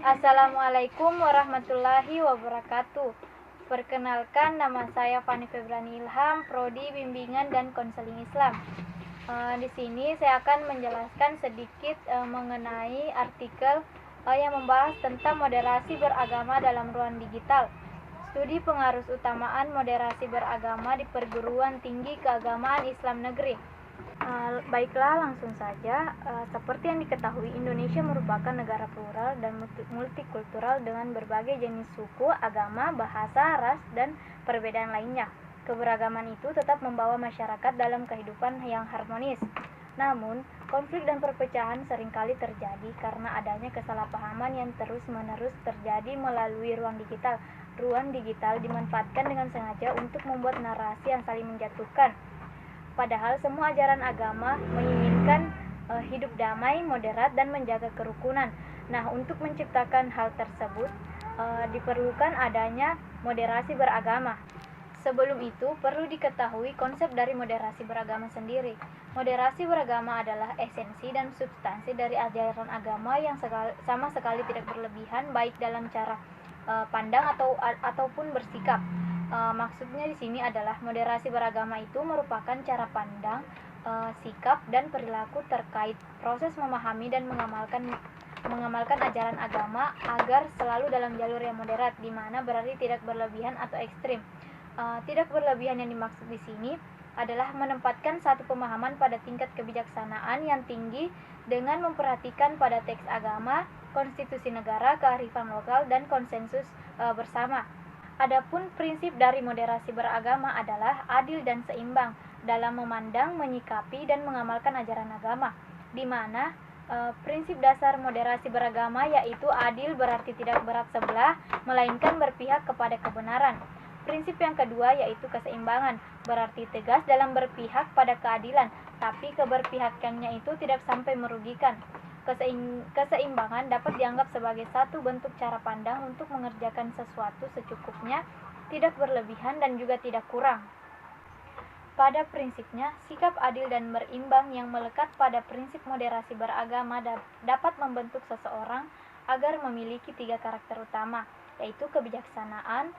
Assalamualaikum warahmatullahi wabarakatuh. Perkenalkan, nama saya Fani Febrani Ilham, Prodi Bimbingan dan Konseling Islam. Di sini saya akan menjelaskan sedikit mengenai artikel yang membahas tentang moderasi beragama dalam ruang digital. Studi pengaruh utamaan moderasi beragama di perguruan tinggi keagamaan Islam negeri. Baiklah, langsung saja. Seperti yang diketahui, Indonesia merupakan negara plural dan multikultural dengan berbagai jenis suku, agama, bahasa, ras, dan perbedaan lainnya. Keberagaman itu tetap membawa masyarakat dalam kehidupan yang harmonis. Namun, konflik dan perpecahan seringkali terjadi karena adanya kesalahpahaman yang terus-menerus terjadi melalui ruang digital. Ruang digital dimanfaatkan dengan sengaja untuk membuat narasi yang saling menjatuhkan. Padahal semua ajaran agama menginginkan hidup damai, moderat, dan menjaga kerukunan. Nah, untuk menciptakan hal tersebut diperlukan adanya moderasi beragama. Sebelum itu, perlu diketahui konsep dari moderasi beragama sendiri. Moderasi beragama adalah esensi dan substansi dari ajaran agama yang sama sekali tidak berlebihan, baik dalam cara pandang ataupun bersikap. Maksudnya di sini adalah moderasi beragama itu merupakan cara pandang, sikap, dan perilaku terkait proses memahami dan mengamalkan ajaran agama agar selalu dalam jalur yang moderat, di mana berarti tidak berlebihan atau ekstrim. Tidak berlebihan yang dimaksud di sini adalah menempatkan satu pemahaman pada tingkat kebijaksanaan yang tinggi dengan memperhatikan pada teks agama, konstitusi negara, kearifan lokal, dan konsensus bersama. Adapun prinsip dari moderasi beragama adalah adil dan seimbang dalam memandang, menyikapi, dan mengamalkan ajaran agama, di mana prinsip dasar moderasi beragama yaitu adil berarti tidak berat sebelah, melainkan berpihak kepada kebenaran. Prinsip yang kedua yaitu keseimbangan, berarti tegas dalam berpihak pada keadilan, tapi keberpihakannya itu tidak sampai merugikan. Keseimbangan dapat dianggap sebagai satu bentuk cara pandang untuk mengerjakan sesuatu secukupnya, tidak berlebihan dan juga tidak kurang. Pada prinsipnya, sikap adil dan berimbang yang melekat pada prinsip moderasi beragama dapat membentuk seseorang agar memiliki 3 karakter utama, yaitu kebijaksanaan,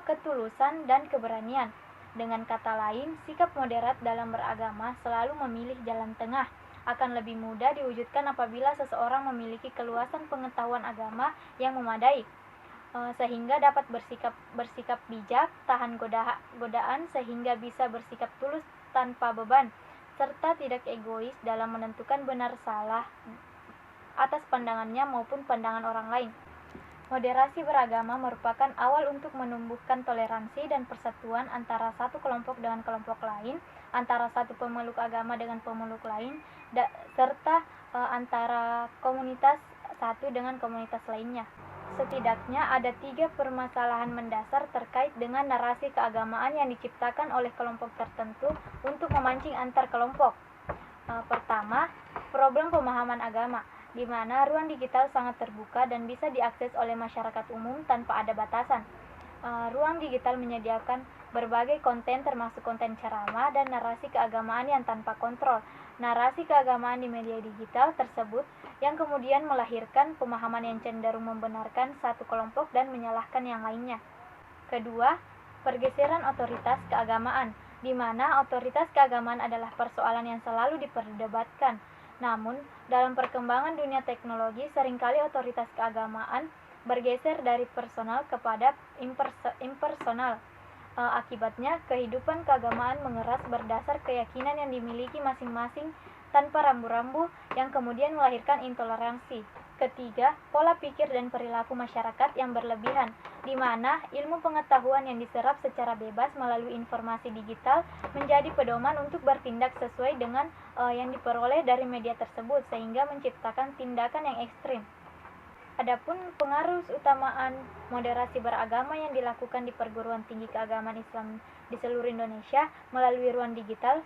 ketulusan, dan keberanian. Dengan kata lain, sikap moderat dalam beragama selalu memilih jalan tengah. Akan lebih mudah diwujudkan apabila seseorang memiliki keluasan pengetahuan agama yang memadai, sehingga dapat bersikap bijak, tahan godaan sehingga bisa bersikap tulus tanpa beban, serta tidak egois dalam menentukan benar salah atas pandangannya maupun pandangan orang lain. Moderasi beragama merupakan awal untuk menumbuhkan toleransi dan persatuan antara satu kelompok dengan kelompok lain, antara satu pemeluk agama dengan pemeluk lain, serta antara komunitas satu dengan komunitas lainnya. Setidaknya ada 3 permasalahan mendasar terkait dengan narasi keagamaan yang diciptakan oleh kelompok tertentu untuk memancing antar kelompok. Pertama, problem pemahaman agama, di mana ruang digital sangat terbuka dan bisa diakses oleh masyarakat umum tanpa ada batasan. Ruang digital menyediakan berbagai konten termasuk konten ceramah dan narasi keagamaan yang tanpa kontrol. Narasi keagamaan di media digital tersebut yang kemudian melahirkan pemahaman yang cenderung membenarkan satu kelompok dan menyalahkan yang lainnya. Kedua, pergeseran otoritas keagamaan, di mana otoritas keagamaan adalah persoalan yang selalu diperdebatkan. Namun, dalam perkembangan dunia teknologi, seringkali otoritas keagamaan bergeser dari personal kepada impersonal. Akibatnya, kehidupan keagamaan mengeras berdasar keyakinan yang dimiliki masing-masing tanpa rambu-rambu yang kemudian melahirkan intoleransi. Ketiga, pola pikir dan perilaku masyarakat yang berlebihan, di mana ilmu pengetahuan yang diserap secara bebas melalui informasi digital menjadi pedoman untuk bertindak sesuai dengan yang diperoleh dari media tersebut, sehingga menciptakan tindakan yang ekstrim. Adapun pengaruh utamaan moderasi beragama yang dilakukan di perguruan tinggi keagamaan Islam di seluruh Indonesia melalui ruang digital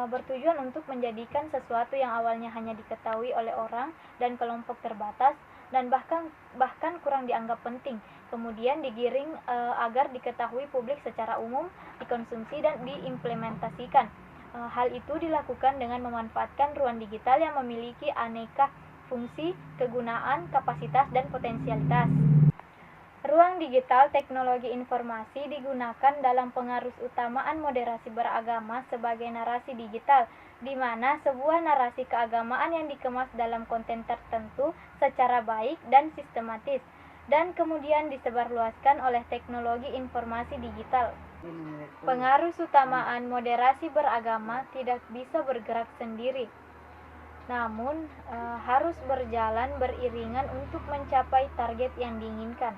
bertujuan untuk menjadikan sesuatu yang awalnya hanya diketahui oleh orang dan kelompok terbatas dan bahkan kurang dianggap penting, kemudian digiring agar diketahui publik secara umum, dikonsumsi dan diimplementasikan. Hal itu dilakukan dengan memanfaatkan ruang digital yang memiliki aneka fungsi, kegunaan, kapasitas, dan potensialitas. Ruang digital teknologi informasi digunakan dalam pengarusutamaan moderasi beragama sebagai narasi digital, di mana sebuah narasi keagamaan yang dikemas dalam konten tertentu secara baik dan sistematis, dan kemudian disebarluaskan oleh teknologi informasi digital. Pengarusutamaan moderasi beragama tidak bisa bergerak sendiri, namun harus berjalan beriringan untuk mencapai target yang diinginkan.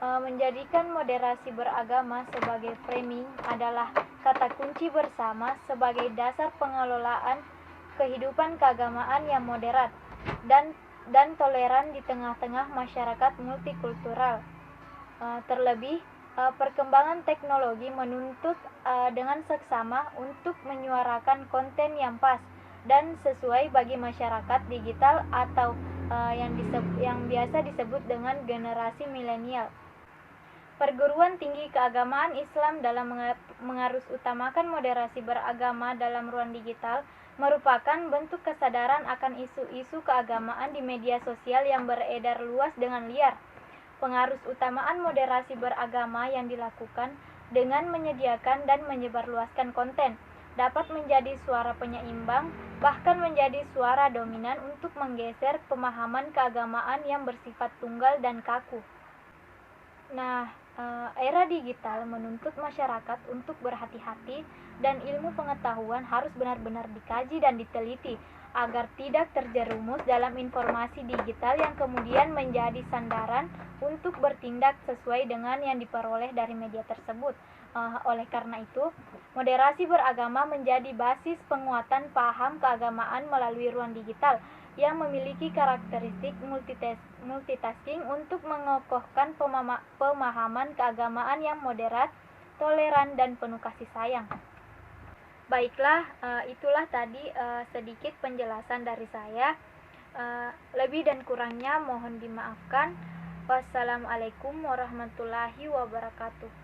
Menjadikan moderasi beragama sebagai framing adalah kata kunci bersama sebagai dasar pengelolaan kehidupan keagamaan yang moderat dan toleran di tengah-tengah masyarakat multikultural. Terlebih, perkembangan teknologi menuntut dengan seksama untuk menyuarakan konten yang pas dan sesuai bagi masyarakat digital atau yang biasa disebut dengan generasi milenial. Perguruan tinggi keagamaan Islam dalam mengarusutamakan moderasi beragama dalam ruang digital merupakan bentuk kesadaran akan isu-isu keagamaan di media sosial yang beredar luas dengan liar. Pengarusutamaan moderasi beragama yang dilakukan dengan menyediakan dan menyebarluaskan konten dapat menjadi suara penyeimbang, bahkan menjadi suara dominan untuk menggeser pemahaman keagamaan yang bersifat tunggal dan kaku. Nah, era digital menuntut masyarakat untuk berhati-hati dan ilmu pengetahuan harus benar-benar dikaji dan diteliti agar tidak terjerumus dalam informasi digital yang kemudian menjadi sandaran untuk bertindak sesuai dengan yang diperoleh dari media tersebut. Oleh karena itu, moderasi beragama menjadi basis penguatan paham keagamaan melalui ruang digital yang memiliki karakteristik multitasking untuk mengokohkan pemahaman keagamaan yang moderat, toleran, dan penuh kasih sayang. Baiklah, itulah tadi sedikit penjelasan dari saya. Lebih dan kurangnya mohon dimaafkan. Wassalamualaikum warahmatullahi wabarakatuh.